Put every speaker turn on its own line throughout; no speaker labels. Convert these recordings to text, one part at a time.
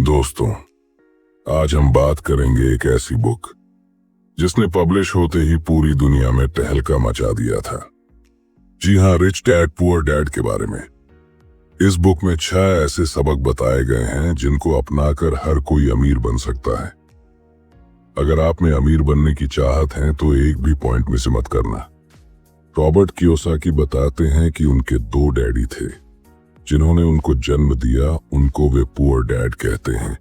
दोस्तों, आज हम बात करेंगे एक ऐसी बुक जिसने पब्लिश होते ही पूरी दुनिया में तहलका मचा दिया था। जी हाँ, रिच डैड पुअर डैड के बारे में। इस बुक में 6 ऐसे सबक बताए गए हैं जिनको अपनाकर हर कोई अमीर बन सकता है। अगर आप में अमीर बनने की चाहत है तो एक भी पॉइंट मिस मत करना। रॉबर्ट कियोसाकी बताते हैं कि उनके 2 डैडी थे जिन्होंने उनको जन्म दिया, उनको वे पुअर डैड कहते हैं,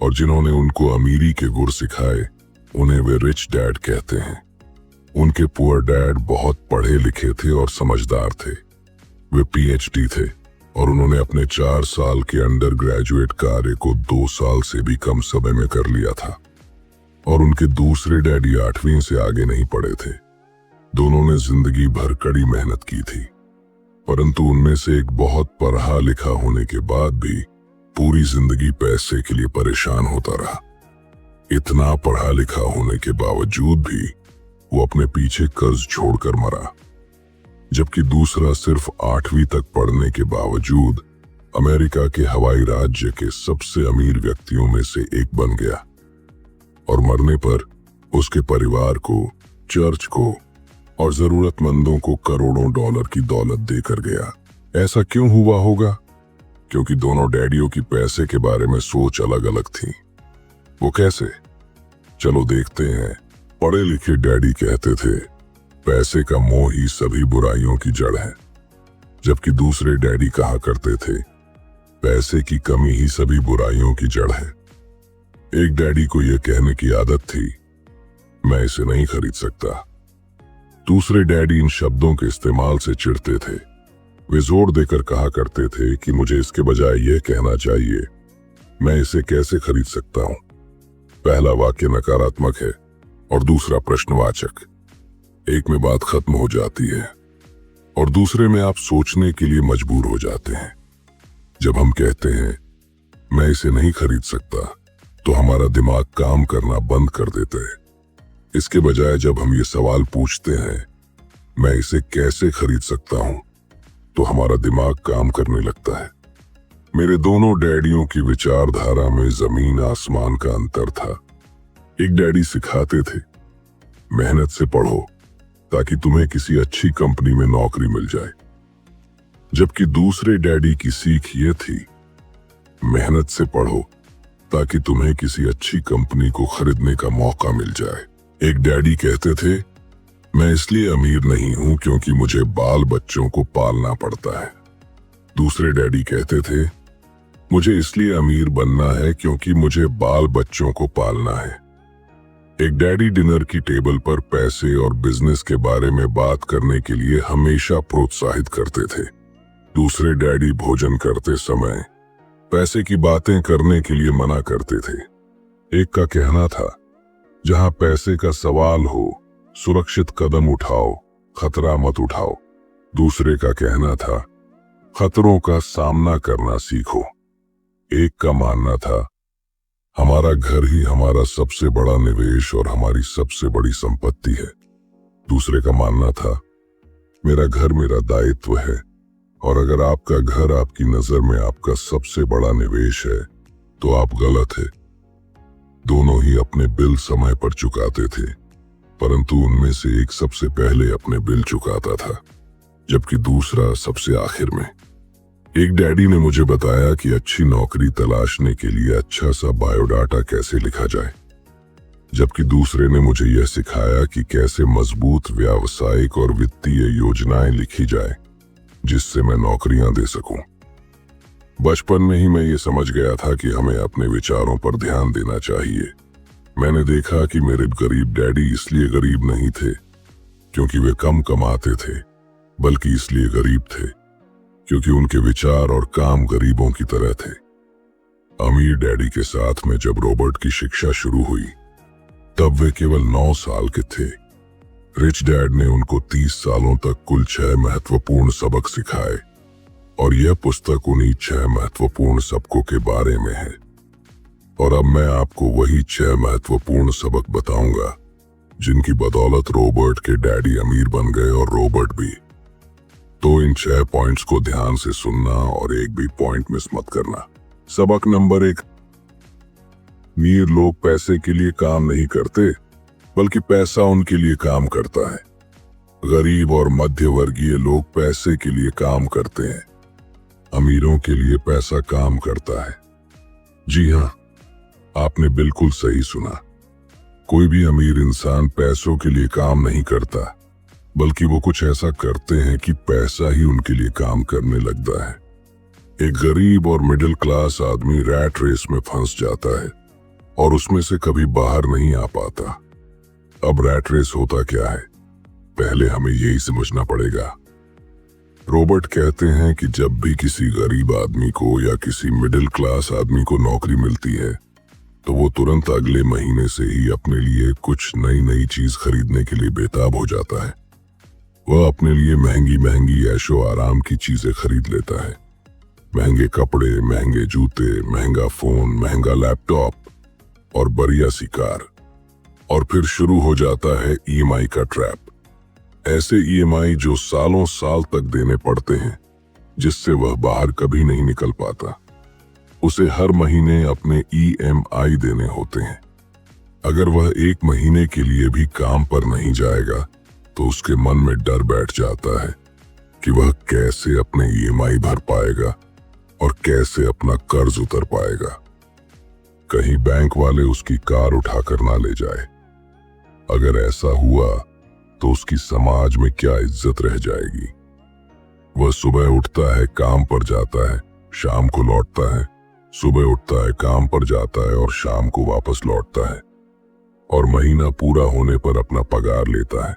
और जिन्होंने उनको अमीरी के गुर सिखाए उन्हें वे रिच डैड कहते हैं। उनके पुअर डैड बहुत पढ़े लिखे थे और समझदार थे। वे पीएचडी थे और उन्होंने अपने 4 साल के अंडर ग्रेजुएट कार्य को 2 साल से भी कम समय में कर लिया था। और उनके दूसरे डैडी 8वीं से आगे नहीं पढ़े थे। दोनों ने जिंदगी भर कड़ी मेहनत की थी, परंतु उनमें से एक बहुत पढ़ा लिखा होने के बाद भी पूरी जिंदगी पैसे के लिए परेशान होता रहा। इतना पढ़ा लिखा होने के बावजूद भी वो अपने पीछे कर्ज छोड़कर मरा, जबकि दूसरा सिर्फ 8वीं तक पढ़ने के बावजूद अमेरिका के हवाई राज्य के सबसे अमीर व्यक्तियों में से एक बन गया और मरने पर उसके परिवार को, चर्च को और जरूरतमंदों को करोड़ों डॉलर की दौलत देकर गया। ऐसा क्यों हुआ होगा? क्योंकि दोनों डैडियों की पैसे के बारे में सोच अलग अलग थी। वो कैसे? चलो देखते हैं। पढ़े लिखे डैडी कहते थे पैसे का मोह ही सभी बुराइयों की जड़ है, जबकि दूसरे डैडी कहा करते थे पैसे की कमी ही सभी बुराइयों की जड़ है। एक डैडी को यह कहने की आदत थी, मैं इसे नहीं खरीद सकता। दूसरे डैडी इन शब्दों के इस्तेमाल से चिढ़ते थे। वे जोर देकर कहा करते थे कि मुझे इसके बजाय यह कहना चाहिए, मैं इसे कैसे खरीद सकता हूं। पहला वाक्य नकारात्मक है और दूसरा प्रश्नवाचक। एक में बात खत्म हो जाती है और दूसरे में आप सोचने के लिए मजबूर हो जाते हैं। जब हम कहते हैं मैं इसे नहीं खरीद सकता, तो हमारा दिमाग काम करना बंद कर देता है। इसके बजाय जब हम ये सवाल पूछते हैं मैं इसे कैसे खरीद सकता हूं, तो हमारा दिमाग काम करने लगता है। मेरे दोनों डैडियों की विचारधारा में जमीन आसमान का अंतर था। एक डैडी सिखाते थे मेहनत से पढ़ो ताकि तुम्हें किसी अच्छी कंपनी में नौकरी मिल जाए, जबकि दूसरे डैडी की सीख ये थी मेहनत से पढ़ो ताकि तुम्हें किसी अच्छी कंपनी को खरीदने का मौका मिल जाए। एक डैडी कहते थे मैं इसलिए अमीर नहीं हूं क्योंकि मुझे बाल बच्चों को पालना पड़ता है। दूसरे डैडी कहते थे मुझे इसलिए अमीर बनना है क्योंकि मुझे बाल बच्चों को पालना है। एक डैडी डिनर की टेबल पर पैसे और बिजनेस के बारे में बात करने के लिए हमेशा प्रोत्साहित करते थे। दूसरे डैडी भोजन करते समय पैसे की बातें करने के लिए मना करते थे। एक का कहना था जहां पैसे का सवाल हो सुरक्षित कदम उठाओ, खतरा मत उठाओ। दूसरे का कहना था खतरों का सामना करना सीखो। एक का मानना था हमारा घर ही हमारा सबसे बड़ा निवेश और हमारी सबसे बड़ी संपत्ति है। दूसरे का मानना था मेरा घर मेरा दायित्व है, और अगर आपका घर आपकी नजर में आपका सबसे बड़ा निवेश है तो आप गलत है। दोनों ही अपने बिल समय पर चुकाते थे, परंतु उनमें से एक सबसे पहले अपने बिल चुकाता था, जबकि दूसरा सबसे आखिर में। एक डैडी ने मुझे बताया कि अच्छी नौकरी तलाशने के लिए अच्छा सा बायोडाटा कैसे लिखा जाए, जबकि दूसरे ने मुझे यह सिखाया कि कैसे मजबूत व्यावसायिक और वित्तीय योजनाएं लिखी जाए जिससे मैं नौकरियां दे सकूं। बचपन में ही मैं ये समझ गया था कि हमें अपने विचारों पर ध्यान देना चाहिए। मैंने देखा कि मेरे गरीब डैडी इसलिए गरीब नहीं थे क्योंकि वे कम कमाते थे, बल्कि इसलिए गरीब थे क्योंकि उनके विचार और काम गरीबों की तरह थे। अमीर डैडी के साथ में जब रॉबर्ट की शिक्षा शुरू हुई तब वे केवल 9 साल के थे। रिच डैड ने उनको 30 सालों तक कुल 6 महत्वपूर्ण सबक सिखाए, और यह पुस्तक उन्हीं 6 महत्वपूर्ण सबकों के बारे में है। और अब मैं आपको वही 6 महत्वपूर्ण सबक बताऊंगा जिनकी बदौलत रॉबर्ट के डैडी अमीर बन गए और रॉबर्ट भी। तो इन 6 पॉइंट्स को ध्यान से सुनना और एक भी पॉइंट मिस मत करना। सबक नंबर 1, अमीर लोग पैसे के लिए काम नहीं करते, बल्कि पैसा उनके लिए काम करता है। गरीब और मध्य वर्गीय लोग पैसे के लिए काम करते हैं। अमीरों के लिए पैसा काम करता है। जी हाँ, आपने बिल्कुल सही सुना। कोई भी अमीर इंसान पैसों के लिए काम नहीं करता, बल्कि वो कुछ ऐसा करते हैं कि पैसा ही उनके लिए काम करने लगता है। एक गरीब और मिडिल क्लास आदमी रैट रेस में फंस जाता है और उसमें से कभी बाहर नहीं आ पाता। अब रैट रेस होता क्या है, पहले हमें यही समझना पड़ेगा। रॉबर्ट कहते हैं कि जब भी किसी गरीब आदमी को या किसी मिडिल क्लास आदमी को नौकरी मिलती है, तो वो तुरंत अगले महीने से ही अपने लिए कुछ नई नई चीज खरीदने के लिए बेताब हो जाता है। वह अपने लिए महंगी महंगी ऐशो आराम की चीजें खरीद लेता है। महंगे कपड़े, महंगे जूते, महंगा फोन, महंगा लैपटॉप और बढ़िया सी कार। और फिर शुरू हो जाता है ईएमआई का ट्रैप। ऐसे ईएमआई जो सालों साल तक देने पड़ते हैं, जिससे वह बाहर कभी नहीं निकल पाता। उसे हर महीने अपने ईएमआई देने होते हैं। अगर वह एक महीने के लिए भी काम पर नहीं जाएगा, तो उसके मन में डर बैठ जाता है कि वह कैसे अपने ईएमआई भर पाएगा और कैसे अपना कर्ज उतर पाएगा। कहीं बैंक वाले उसकी कार उठाकर ना ले जाए। अगर ऐसा हुआ तो उसकी समाज में क्या इज्जत रह जाएगी। वह सुबह उठता है, काम पर जाता है, शाम को लौटता है, सुबह उठता है, काम पर जाता है और शाम को वापस लौटता है, और महीना पूरा होने पर अपना पगार लेता है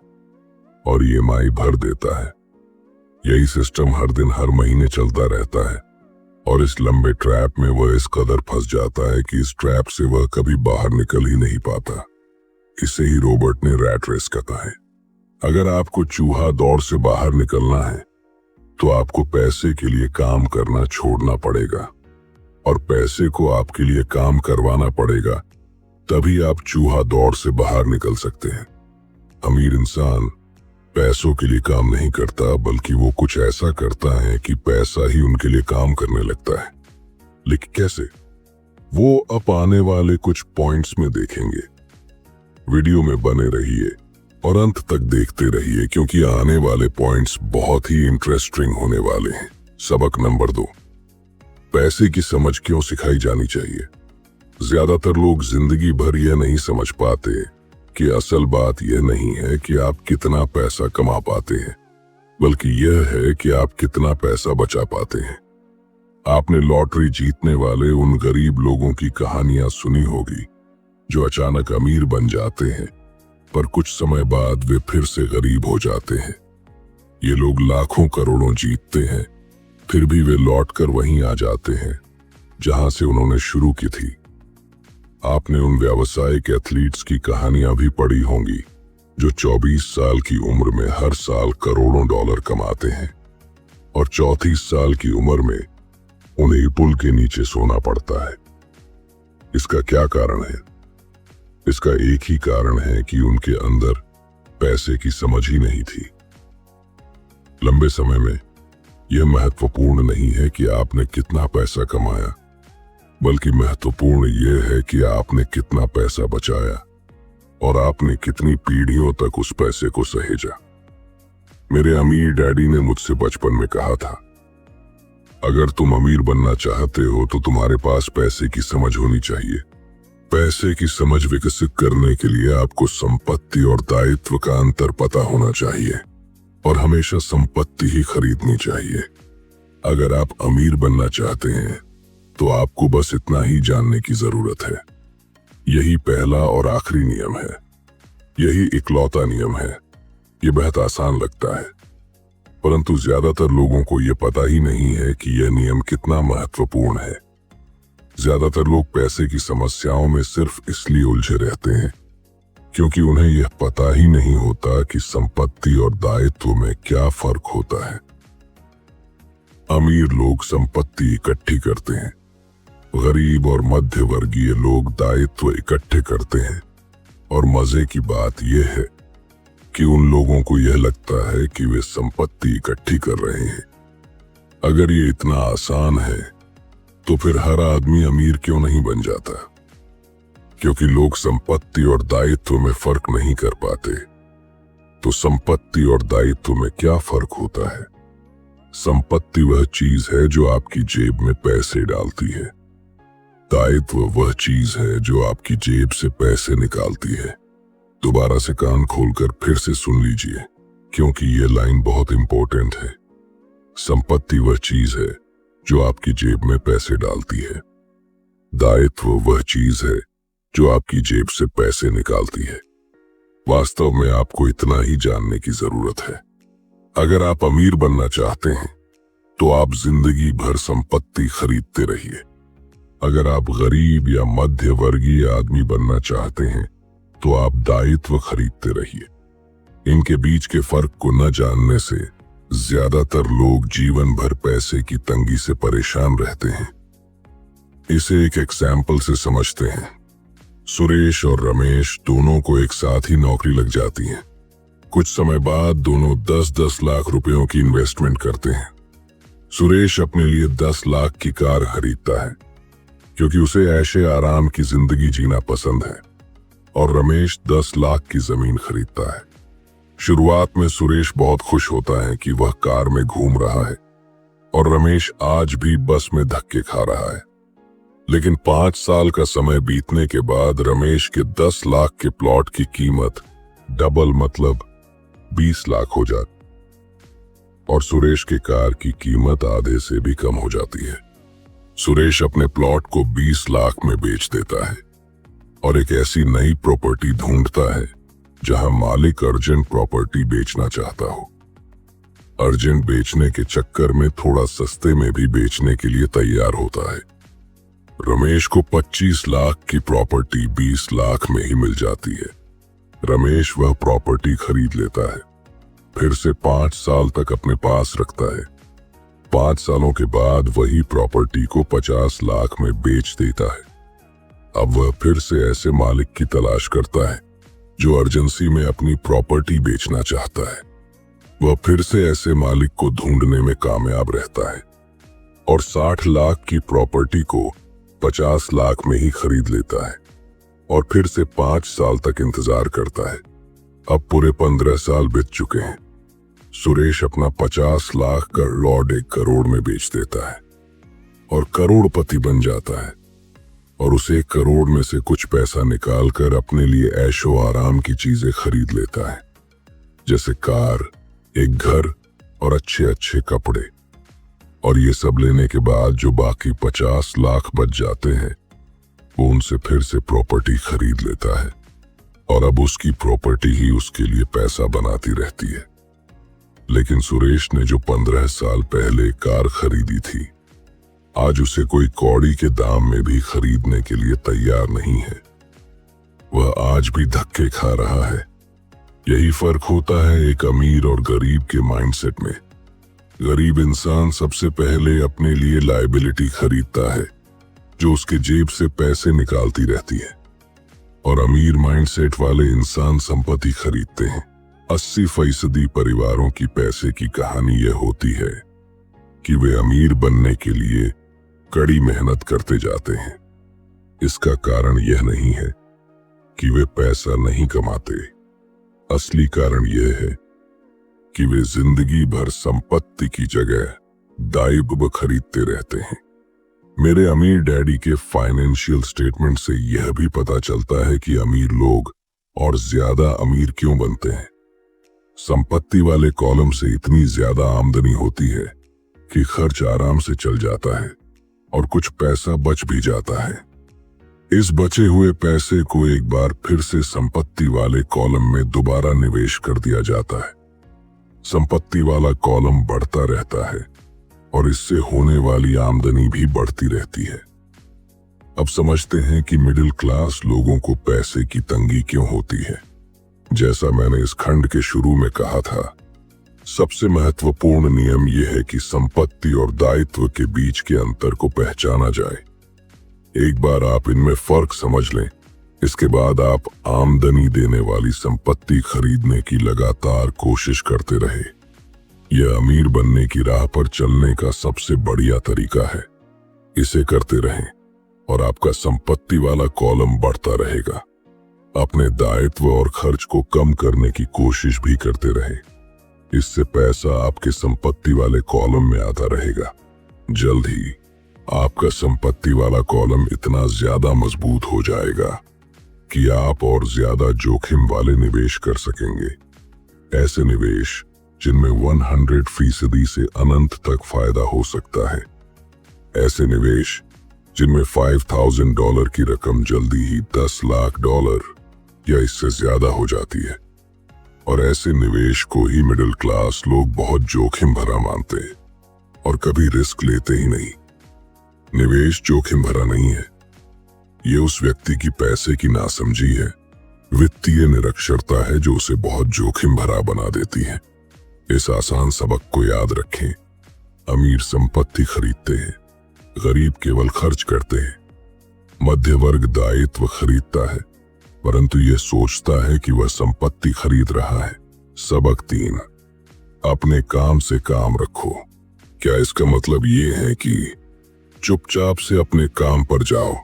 और ईएमआई भर देता है। यही सिस्टम हर दिन हर महीने चलता रहता है, और इस लंबे ट्रैप में वह इस कदर फंस जाता है कि इस ट्रैप से वह कभी बाहर निकल ही नहीं पाता। इसे ही रॉबर्ट ने रैट रेस कहा है। अगर आपको चूहा दौड़ से बाहर निकलना है, तो आपको पैसे के लिए काम करना छोड़ना पड़ेगा, और पैसे को आपके लिए काम करवाना पड़ेगा, तभी आप चूहा दौड़ से बाहर निकल सकते हैं। अमीर इंसान पैसों के लिए काम नहीं करता, बल्कि वो कुछ ऐसा करता है कि पैसा ही उनके लिए काम करने लगता है। लेकिन कैसे, वो अब आने वाले कुछ पॉइंट्स में देखेंगे। वीडियो में बने रहिए और अंत तक देखते रहिए, क्योंकि आने वाले पॉइंट्स बहुत ही इंटरेस्टिंग होने वाले हैं। सबक नंबर 2, पैसे की समझ क्यों सिखाई जानी चाहिए। ज्यादातर लोग जिंदगी भर यह नहीं समझ पाते कि असल बात यह नहीं है कि आप कितना पैसा कमा पाते हैं, बल्कि यह है कि आप कितना पैसा बचा पाते हैं। आपने लॉटरी जीतने वाले उन गरीब लोगों की कहानियां सुनी होगी जो अचानक अमीर बन जाते हैं, पर कुछ समय बाद वे फिर से गरीब हो जाते हैं। ये लोग लाखों करोड़ों जीतते हैं, फिर भी वे लौटकर वहीं आ जाते हैं जहां से उन्होंने शुरू की थी। आपने उन व्यावसायिक एथलीट्स की कहानियां भी पढ़ी होंगी जो 24 साल की उम्र में हर साल करोड़ों डॉलर कमाते हैं, और 34 साल की उम्र में उन्हें पुल के नीचे सोना पड़ता है। इसका क्या कारण है? इसका एक ही कारण है कि उनके अंदर पैसे की समझ ही नहीं थी। लंबे समय में यह महत्वपूर्ण नहीं है कि आपने कितना पैसा कमाया, बल्कि महत्वपूर्ण यह है कि आपने कितना पैसा बचाया और आपने कितनी पीढ़ियों तक उस पैसे को सहेजा। मेरे अमीर डैडी ने मुझसे बचपन में कहा था, अगर तुम अमीर बनना चाहते हो तो तुम्हारे पास पैसे की समझ होनी चाहिए। पैसे की समझ विकसित करने के लिए आपको संपत्ति और दायित्व का अंतर पता होना चाहिए, और हमेशा संपत्ति ही खरीदनी चाहिए। अगर आप अमीर बनना चाहते हैं तो आपको बस इतना ही जानने की जरूरत है। यही पहला और आखिरी नियम है, यही इकलौता नियम है। ये बहुत आसान लगता है, परंतु ज्यादातर लोगों को यह पता ही नहीं है कि यह नियम कितना महत्वपूर्ण है। ज्यादातर लोग पैसे की समस्याओं में सिर्फ इसलिए उलझे रहते हैं क्योंकि उन्हें यह पता ही नहीं होता कि संपत्ति और दायित्व में क्या फर्क होता है। अमीर लोग संपत्ति इकट्ठी करते हैं, गरीब और मध्य वर्गीय लोग दायित्व इकट्ठे करते हैं, और मजे की बात यह है कि उन लोगों को यह लगता है कि वे संपत्ति इकट्ठी कर रहे हैं। अगर ये इतना आसान है तो फिर हर आदमी अमीर क्यों नहीं बन जाता? क्योंकि लोग संपत्ति और दायित्व में फर्क नहीं कर पाते। तो संपत्ति और दायित्व में क्या फर्क होता है? संपत्ति वह चीज है जो आपकी जेब में पैसे डालती है। दायित्व वह चीज है जो आपकी जेब से पैसे निकालती है। दोबारा से कान खोलकर फिर से सुन लीजिए, क्योंकि ये लाइन बहुत इंपॉर्टेंट है। संपत्ति वह चीज है जो आपकी जेब में पैसे डालती है। दायित्व वह चीज है जो आपकी जेब से पैसे निकालती है। वास्तव में आपको इतना ही जानने की जरूरत है। अगर आप अमीर बनना चाहते हैं तो आप जिंदगी भर संपत्ति खरीदते रहिए। अगर आप गरीब या मध्य वर्गीय आदमी बनना चाहते हैं तो आप दायित्व खरीदते रहिए। इनके बीच के फर्क को न जानने से ज्यादातर लोग जीवन भर पैसे की तंगी से परेशान रहते हैं। इसे एक एग्जाम्पल से समझते हैं। सुरेश और रमेश दोनों को एक साथ ही नौकरी लग जाती है। कुछ समय बाद दोनों 10-10 लाख रुपयों की इन्वेस्टमेंट करते हैं। सुरेश अपने लिए 10 लाख की कार खरीदता है क्योंकि उसे ऐशे आराम की जिंदगी जीना पसंद है, और रमेश 10 लाख की जमीन खरीदता है। शुरुआत में सुरेश बहुत खुश होता है कि वह कार में घूम रहा है, और रमेश आज भी बस में धक्के खा रहा है। लेकिन 5 साल का समय बीतने के बाद रमेश के 10 लाख के प्लॉट की कीमत डबल मतलब 20 लाख हो जाती, और सुरेश के कार की कीमत आधे से भी कम हो जाती है। सुरेश अपने प्लॉट को 20 लाख में बेच देता है और एक ऐसी नई प्रॉपर्टी ढूंढता है जहां मालिक अर्जेंट प्रॉपर्टी बेचना चाहता हो। अर्जेंट बेचने के चक्कर में थोड़ा सस्ते में भी बेचने के लिए तैयार होता है। रमेश को 25 लाख की प्रॉपर्टी 20 लाख में ही मिल जाती है। रमेश वह प्रॉपर्टी खरीद लेता है, फिर से 5 साल तक अपने पास रखता है। 5 सालों के बाद वही प्रॉपर्टी को 50 लाख में बेच देता है। अब वह फिर से ऐसे मालिक की तलाश करता है जो अर्जेंसी में अपनी प्रॉपर्टी बेचना चाहता है। वह फिर से ऐसे मालिक को ढूंढने में कामयाब रहता है और 60 लाख की प्रॉपर्टी को 50 लाख में ही खरीद लेता है, और फिर से 5 साल तक इंतजार करता है। अब पूरे 15 साल बीत चुके हैं। सुरेश अपना 50 लाख का लॉट 1 करोड़ में बेच देता है और करोड़पति बन जाता है, और उस 1 करोड़ में से कुछ पैसा निकालकर अपने लिए ऐशो आराम की चीजें खरीद लेता है, जैसे कार, एक घर और अच्छे अच्छे कपड़े। और ये सब लेने के बाद जो बाकी 50 लाख बच जाते हैं वो उनसे फिर से प्रॉपर्टी खरीद लेता है, और अब उसकी प्रॉपर्टी ही उसके लिए पैसा बनाती रहती है। लेकिन सुरेश ने जो 15 साल पहले कार खरीदी थी, आज उसे कोई कौड़ी के दाम में भी खरीदने के लिए तैयार नहीं है। वह आज भी धक्के खा रहा है। यही फर्क होता है एक अमीर और गरीब के माइंडसेट में। गरीब इंसान सबसे पहले अपने लिए लायबिलिटी खरीदता है जो उसके जेब से पैसे निकालती रहती है, और अमीर माइंडसेट वाले इंसान संपत्ति खरीदते हैं। 80% परिवारों की पैसे की कहानी यह होती है कि वे अमीर बनने के लिए कड़ी मेहनत करते जाते हैं। इसका कारण यह नहीं है कि वे पैसा नहीं कमाते। असली कारण यह है कि वे जिंदगी भर संपत्ति की जगह दायित्व खरीदते रहते हैं। मेरे अमीर डैडी के फाइनेंशियल स्टेटमेंट से यह भी पता चलता है कि अमीर लोग और ज्यादा अमीर क्यों बनते हैं। संपत्ति वाले कॉलम से इतनी ज्यादा आमदनी होती है कि खर्च आराम से चल जाता है और कुछ पैसा बच भी जाता है। इस बचे हुए पैसे को एक बार फिर से संपत्ति वाले कॉलम में दोबारा निवेश कर दिया जाता है। संपत्ति वाला कॉलम बढ़ता रहता है और इससे होने वाली आमदनी भी बढ़ती रहती है। अब समझते हैं कि मिडिल क्लास लोगों को पैसे की तंगी क्यों होती है। जैसा मैंने इस खंड के शुरू में कहा था, सबसे महत्वपूर्ण नियम यह है कि संपत्ति और दायित्व के बीच के अंतर को पहचाना जाए। एक बार आप इनमें फर्क समझ लें, इसके बाद आप आमदनी देने वाली संपत्ति खरीदने की लगातार कोशिश करते रहे। यह अमीर बनने की राह पर चलने का सबसे बढ़िया तरीका है। इसे करते रहें और आपका संपत्ति वाला कॉलम बढ़ता रहेगा। अपने दायित्व और खर्च को कम करने की कोशिश भी करते रहे। इससे पैसा आपके संपत्ति वाले कॉलम में आता रहेगा। जल्द ही आपका संपत्ति वाला कॉलम इतना ज्यादा मजबूत हो जाएगा कि आप और ज्यादा जोखिम वाले निवेश कर सकेंगे। ऐसे निवेश जिनमें 100% से अनंत तक फायदा हो सकता है। ऐसे निवेश जिनमें $5,000 की रकम जल्दी ही $10 लाख या इससे ज्यादा हो जाती है। और ऐसे निवेश को ही मिडिल क्लास लोग बहुत जोखिम भरा मानते हैं और कभी रिस्क लेते ही नहीं। निवेश जोखिम भरा नहीं है, ये उस व्यक्ति की पैसे की नासमझी है, वित्तीय निरक्षरता है जो उसे बहुत जोखिम भरा बना देती है। इस आसान सबक को याद रखें। अमीर संपत्ति खरीदते हैं, गरीब केवल खर्च करते हैं। मध्य वर्ग दायित्व खरीदता है, परंतु यह सोचता है कि वह संपत्ति खरीद रहा है। सबक 3, अपने काम से काम रखो। क्या इसका मतलब ये है कि चुपचाप से अपने काम पर जाओ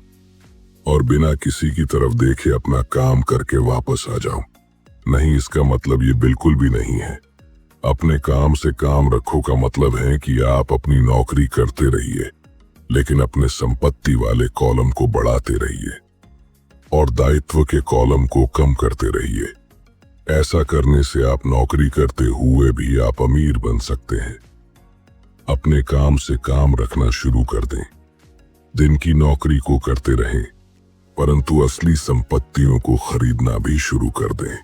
और बिना किसी की तरफ देखे अपना काम करके वापस आ जाओ? नहीं, इसका मतलब ये बिल्कुल भी नहीं है। अपने काम से काम रखो का मतलब है कि आप अपनी नौकरी करते रहिए, लेकिन अपने संपत्ति वाले कॉलम को बढ़ाते रहिए और दायित्व के कॉलम को कम करते रहिए। ऐसा करने से आप नौकरी करते हुए भी आप अमीर बन सकते हैं। अपने काम से काम रखना शुरू कर दें। दिन की नौकरी को करते रहें, परंतु असली संपत्तियों को खरीदना भी शुरू कर दें।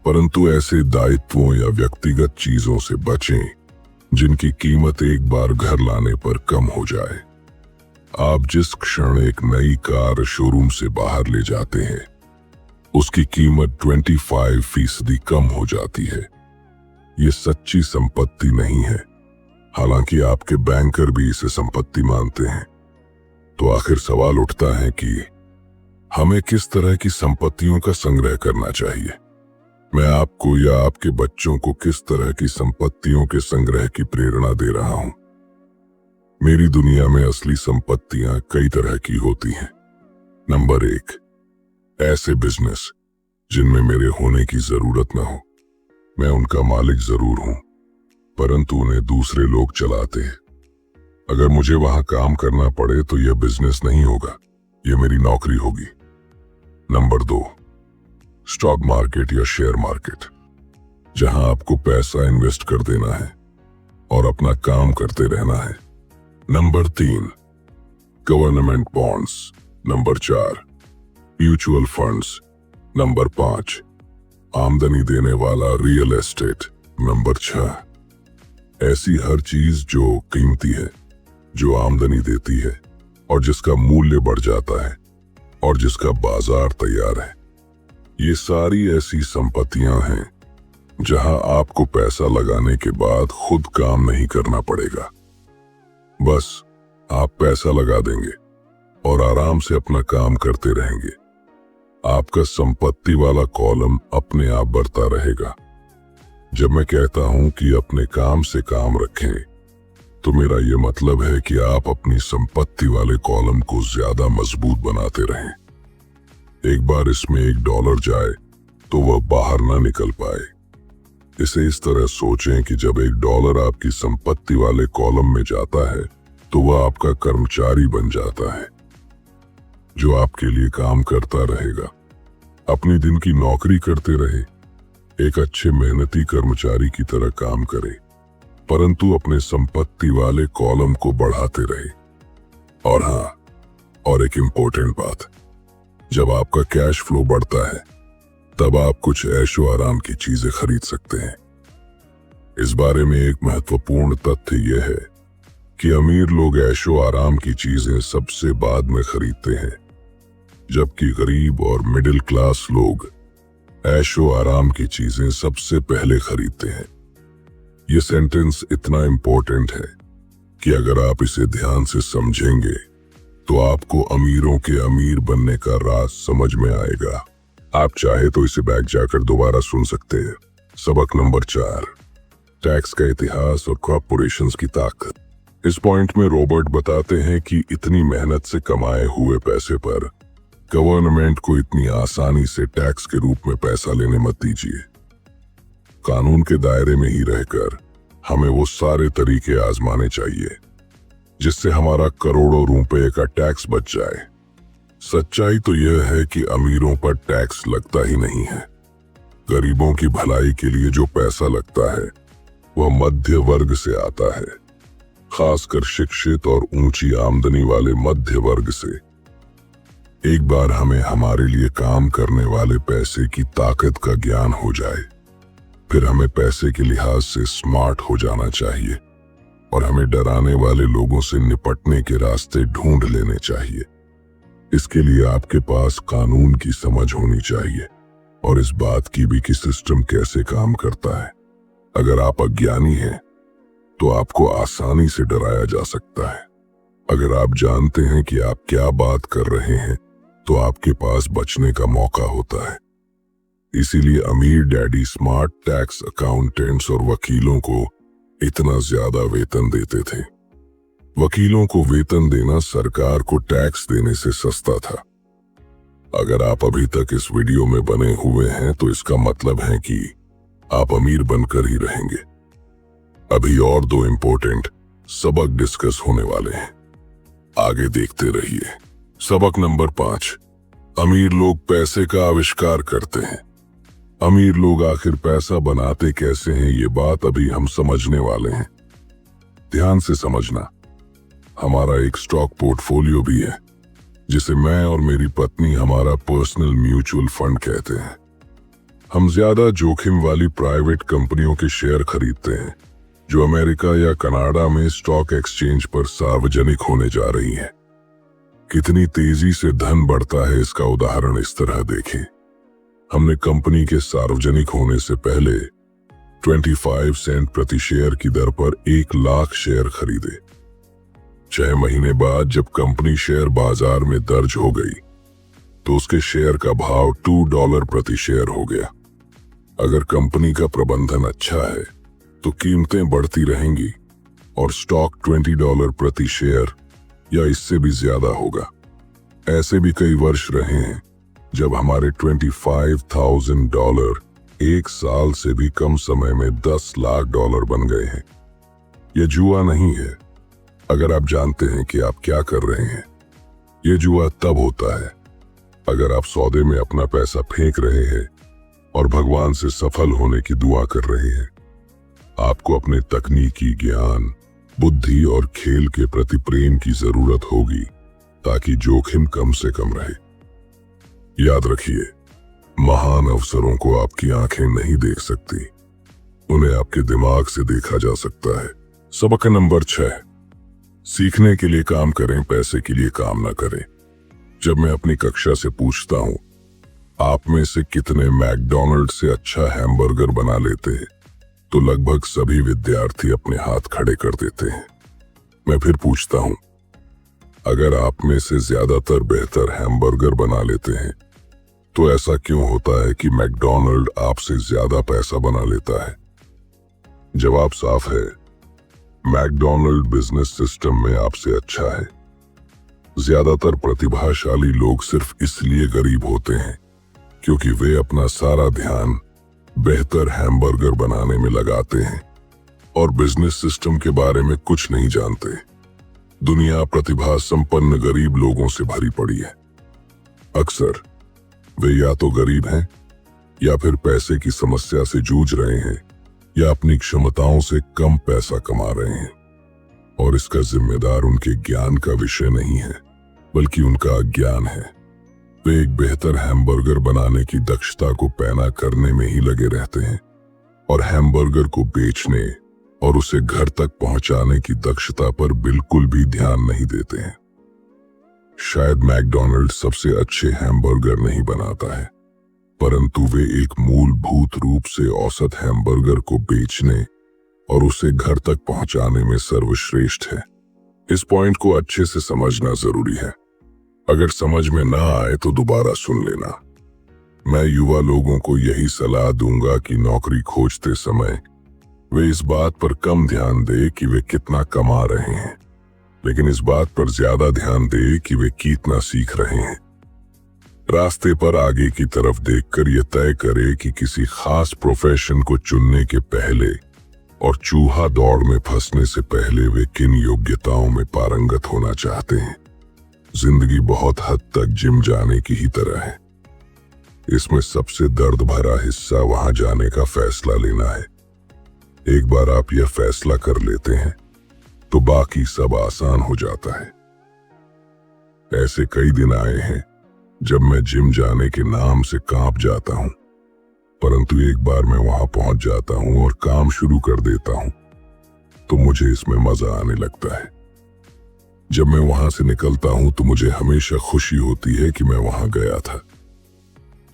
परंतु ऐसे दायित्वों या व्यक्तिगत चीजों से बचें जिनकी कीमत एक बार घर लाने पर कम हो जाए। आप जिस क्षण एक नई कार शोरूम से बाहर ले जाते हैं, उसकी कीमत 25% कम हो जाती है। ये सच्ची संपत्ति नहीं है, हालांकि आपके बैंकर भी इसे संपत्ति मानते हैं। तो आखिर सवाल उठता है कि हमें किस तरह की संपत्तियों का संग्रह करना चाहिए? मैं आपको या आपके बच्चों को किस तरह की संपत्तियों के संग्रह की प्रेरणा दे रहा हूं? मेरी दुनिया में असली संपत्तियां कई तरह की होती हैं। नंबर 1, ऐसे बिजनेस जिनमें मेरे होने की जरूरत न हो। मैं उनका मालिक जरूर हूं, परंतु उन्हें दूसरे लोग चलाते हैं। अगर मुझे वहां काम करना पड़े तो यह बिजनेस नहीं होगा, यह मेरी नौकरी होगी। नंबर 2, स्टॉक मार्केट या शेयर मार्केट, जहां आपको पैसा इन्वेस्ट कर देना है और अपना काम करते रहना है। Number 3, government bonds. Number 4, mutual funds. Number 5, आमदनी देने वाला रियल एस्टेट। नंबर 6, ऐसी हर चीज जो कीमती है, जो आमदनी देती है और जिसका मूल्य बढ़ जाता है और जिसका बाजार तैयार है। ये सारी ऐसी संपत्तियां हैं जहां आपको पैसा लगाने के बाद खुद काम नहीं करना पड़ेगा। बस आप पैसा लगा देंगे और आराम से अपना काम करते रहेंगे। आपका संपत्ति वाला कॉलम अपने आप बढ़ता रहेगा। जब मैं कहता हूं कि अपने काम से काम रखें, तो मेरा यह मतलब है कि आप अपनी संपत्ति वाले कॉलम को ज्यादा मजबूत बनाते रहें। एक बार इसमें $1 जाए तो वह बाहर ना निकल पाए। इसे इस तरह सोचें कि जब $1 आपकी संपत्ति वाले कॉलम में जाता है तो वह आपका कर्मचारी बन जाता है, जो आपके लिए काम करता रहेगा। अपनी दिन की नौकरी करते रहे, एक अच्छे मेहनती कर्मचारी की तरह काम करे, परंतु अपने संपत्ति वाले कॉलम को बढ़ाते रहे। और हाँ, और एक इम्पोर्टेंट बात, जब आपका कैश फ्लो बढ़ता है तब आप कुछ ऐशो आराम की चीजें खरीद सकते हैं। इस बारे में एक महत्वपूर्ण तथ्य यह है कि अमीर लोग ऐशो आराम की चीजें सबसे बाद में खरीदते हैं, जबकि गरीब और मिडिल क्लास लोग ऐशो आराम की चीजें सबसे पहले खरीदते हैं। यह सेंटेंस इतना इम्पोर्टेंट है कि अगर आप इसे ध्यान से समझेंगे तो आपको अमीरों के अमीर बनने का राज समझ में आएगा। आप चाहे तो इसे बैक जाकर दोबारा सुन सकते हैं। सबक नंबर 4, टैक्स का इतिहास और कॉर्पोरेशंस की ताकत। इस पॉइंट में रॉबर्ट बताते हैं कि इतनी मेहनत से कमाए हुए पैसे पर गवर्नमेंट को इतनी आसानी से टैक्स के रूप में पैसा लेने मत दीजिए। कानून के दायरे में ही रहकर हमें वो सारे तरीके आजमाने चाहिए जिससे हमारा करोड़ों रुपए का टैक्स बच जाए। सच्चाई तो यह है कि अमीरों पर टैक्स लगता ही नहीं है। गरीबों की भलाई के लिए जो पैसा लगता है वह मध्य वर्ग से आता है, खासकर शिक्षित और ऊंची आमदनी वाले मध्य वर्ग से। एक बार हमें हमारे लिए काम करने वाले पैसे की ताकत का ज्ञान हो जाए, फिर हमें पैसे के लिहाज से स्मार्ट हो जाना चाहिए और हमें डराने वाले लोगों से निपटने के रास्ते ढूंढ लेने चाहिए। इसके लिए आपके पास कानून की समझ होनी चाहिए और इस बात की भी कि सिस्टम कैसे काम करता है। अगर आप अज्ञानी हैं तो आपको आसानी से डराया जा सकता है। अगर आप जानते हैं कि आप क्या बात कर रहे हैं तो आपके पास बचने का मौका होता है। इसीलिए अमीर डैडी स्मार्ट टैक्स अकाउंटेंट्स और वकीलों को इतना ज्यादा वेतन देते थे। वकीलों को वेतन देना सरकार को टैक्स देने से सस्ता था। अगर आप अभी तक इस वीडियो में बने हुए हैं तो इसका मतलब है कि आप अमीर बनकर ही रहेंगे। अभी और 2 इंपॉर्टेंट सबक डिस्कस होने वाले हैं, आगे देखते रहिए। सबक नंबर 5, अमीर लोग पैसे का आविष्कार करते हैं। अमीर लोग आखिर पैसा बनाते कैसे हैं, ये बात अभी हम समझने वाले हैं। ध्यान से समझना। हमारा एक स्टॉक पोर्टफोलियो भी है जिसे मैं और मेरी पत्नी हमारा पर्सनल म्यूचुअल फंड कहते हैं। हम ज्यादा जोखिम वाली प्राइवेट कंपनियों के शेयर खरीदते हैं जो अमेरिका या कनाडा में स्टॉक एक्सचेंज पर सार्वजनिक होने जा रही हैं। कितनी तेजी से धन बढ़ता है इसका उदाहरण इस तरह देखें। हमने कंपनी के सार्वजनिक होने से पहले 25 सेंट प्रति शेयर की दर पर 1 लाख शेयर खरीदे। 6 महीने बाद जब कंपनी शेयर बाजार में दर्ज हो गई तो उसके शेयर का भाव $2 प्रति शेयर हो गया। अगर कंपनी का प्रबंधन अच्छा है तो कीमतें बढ़ती रहेंगी और स्टॉक $20 प्रति शेयर या इससे भी ज्यादा होगा। ऐसे भी कई वर्ष रहे हैं जब हमारे $25,000 1 साल से भी कम समय में $10 लाख बन गए हैं। यह जुआ नहीं है। अगर आप जानते हैं कि आप क्या कर रहे हैं, यह जुआ तब होता है अगर आप सौदे में अपना पैसा फेंक रहे हैं और भगवान से सफल होने की दुआ कर रहे हैं। आपको अपने तकनीकी ज्ञान, बुद्धि और खेल के प्रति प्रेम की जरूरत होगी ताकि जोखिम कम से कम रहे। याद रखिए, महान अवसरों को आपकी आंखें नहीं देख सकती, उन्हें आपके दिमाग से देखा जा सकता है। सबक नंबर 6, सीखने के लिए काम करें, पैसे के लिए काम ना करें। जब मैं अपनी कक्षा से पूछता हूं आप में से कितने मैकडॉनल्ड से अच्छा हैमबर्गर बना लेते हैं तो लगभग सभी विद्यार्थी अपने हाथ खड़े कर देते हैं। मैं फिर पूछता हूं अगर आप में से ज्यादातर बेहतर हैमबर्गर बना लेते हैं तो ऐसा क्यों होता है कि मैकडॉनल्ड आपसे ज्यादा पैसा बना लेता है? जवाब साफ है, मैकडॉनल्ड बिजनेस सिस्टम में आपसे अच्छा है। ज्यादातर प्रतिभाशाली लोग सिर्फ इसलिए गरीब होते हैं क्योंकि वे अपना सारा ध्यान बेहतर हैमबर्गर बनाने में लगाते हैं और बिजनेस सिस्टम के बारे में कुछ नहीं जानते। दुनिया प्रतिभा संपन्न गरीब लोगों से भरी पड़ी है। अक्सर वे या तो गरीब हैं या फिर पैसे की समस्या से जूझ रहे हैं या अपनी क्षमताओं से कम पैसा कमा रहे हैं। और इसका जिम्मेदार उनके ज्ञान का विषय नहीं है बल्कि उनका अज्ञान है। वे एक बेहतर हैमबर्गर बनाने की दक्षता को पैना करने में ही लगे रहते हैं और हैमबर्गर को बेचने और उसे घर तक पहुंचाने की दक्षता पर बिल्कुल भी ध्यान नहीं देते हैं। शायद मैकडॉनल्ड सबसे अच्छे हैमबर्गर नहीं बनाता है, परंतु वे एक मूलभूत रूप से औसत हैमबर्गर को बेचने और उसे घर तक पहुंचाने में सर्वश्रेष्ठ है। इस पॉइंट को अच्छे से समझना जरूरी है। अगर समझ में ना आए तो दोबारा सुन लेना। मैं युवा लोगों को यही सलाह दूंगा कि नौकरी खोजते समय वे इस बात पर कम ध्यान दे कि वे कितना कमा रहे हैं, लेकिन इस बात पर ज्यादा ध्यान दे कि वे कितना सीख रहे हैं। रास्ते पर आगे की तरफ देखकर यह तय करे कि किसी खास प्रोफेशन को चुनने के पहले और चूहा दौड़ में फंसने से पहले वे किन योग्यताओं में पारंगत होना चाहते हैं। जिंदगी बहुत हद तक जिम जाने की ही तरह है। इसमें सबसे दर्द भरा हिस्सा वहां जाने का फैसला लेना है। एक बार आप यह फैसला कर लेते हैं तो बाकी सब आसान हो जाता है। ऐसे कई दिन आए हैं जब मैं जिम जाने के नाम से कांप जाता हूं, परंतु एक बार मैं वहां पहुंच जाता हूं और काम शुरू कर देता हूं तो मुझे इसमें मजा आने लगता है। जब मैं वहां से निकलता हूं तो मुझे हमेशा खुशी होती है कि मैं वहां गया था।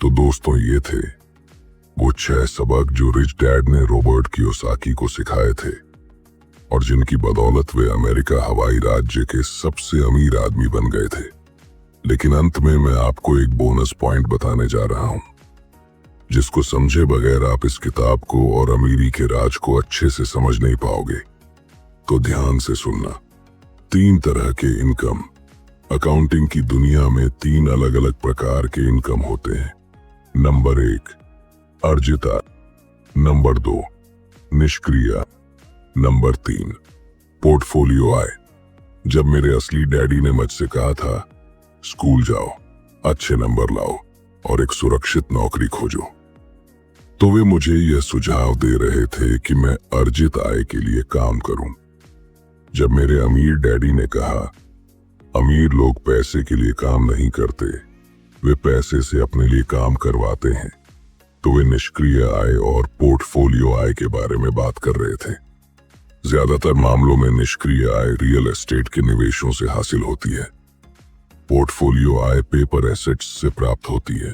तो दोस्तों, ये थे वो 6 सबक जो रिच डैड ने रॉबर्ट कियोसाकी को सिखाए थे और जिनकी बदौलत वे अमेरिका हवाई राज्य के सबसे अमीर आदमी बन गए थे। लेकिन अंत में मैं आपको एक बोनस पॉइंट बताने जा रहा हूं, जिसको समझे बगैर आप इस किताब को और अमीरी के राज को अच्छे से समझ नहीं पाओगे। तो ध्यान से सुनना। 3 तरह के इनकम। अकाउंटिंग की दुनिया में 3 अलग अलग प्रकार के इनकम होते हैं। नंबर 1, अर्जित आय। नंबर 2, निष्क्रिय आय। नंबर 3, पोर्टफोलियो आय। जब मेरे असली डैडी ने मुझसे कहा था, स्कूल जाओ, अच्छे नंबर लाओ और एक सुरक्षित नौकरी खोजो, तो वे मुझे यह सुझाव दे रहे थे कि मैं अर्जित आय के लिए काम करूं। जब मेरे अमीर डैडी ने कहा, अमीर लोग पैसे के लिए काम नहीं करते, वे पैसे से अपने लिए काम करवाते हैं, तो वे निष्क्रिय आय और पोर्टफोलियो आय के बारे में बात कर रहे थे। ज्यादातर मामलों में निष्क्रिय आय रियल एस्टेट के निवेशों से हासिल होती है। पोर्टफोलियो आय पेपर एसेट्स से प्राप्त होती है।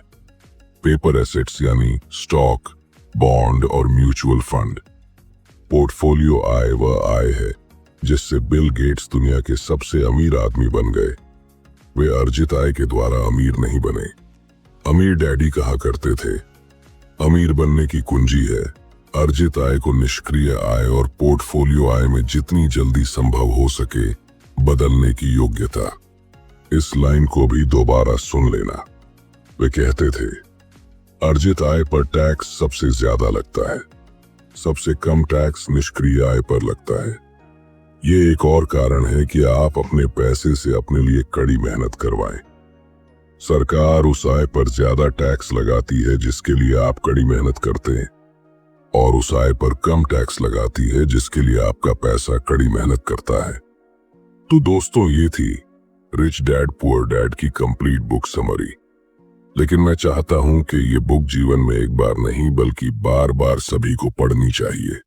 पेपर एसेट्स यानी स्टॉक, बॉन्ड और म्यूचुअल फंड। पोर्टफोलियो आय वह आय है जिससे बिल गेट्स दुनिया के सबसे अमीर आदमी बन गए। वे अर्जित आय के द्वारा अमीर नहीं बने। अमीर डैडी कहा करते थे, अमीर बनने की कुंजी है अर्जित आय को निष्क्रिय आय और पोर्टफोलियो आय में जितनी जल्दी संभव हो सके बदलने की योग्यता। इस लाइन को भी दोबारा सुन लेना। वे कहते थे, अर्जित आय पर टैक्स सबसे ज्यादा लगता है, सबसे कम टैक्स निष्क्रिय आय पर लगता है। ये एक और कारण है कि आप अपने पैसे से अपने लिए कड़ी मेहनत करवाएं। सरकार उस आय पर ज्यादा टैक्स लगाती है जिसके लिए आप कड़ी मेहनत करते हैं, और उस आय पर कम टैक्स लगाती है जिसके लिए आपका पैसा कड़ी मेहनत करता है। तो दोस्तों, ये थी रिच डैड पुअर डैड की कंप्लीट बुक समरी। लेकिन मैं चाहता हूं कि ये बुक जीवन में एक बार नहीं बल्कि बार बार सभी को पढ़नी चाहिए।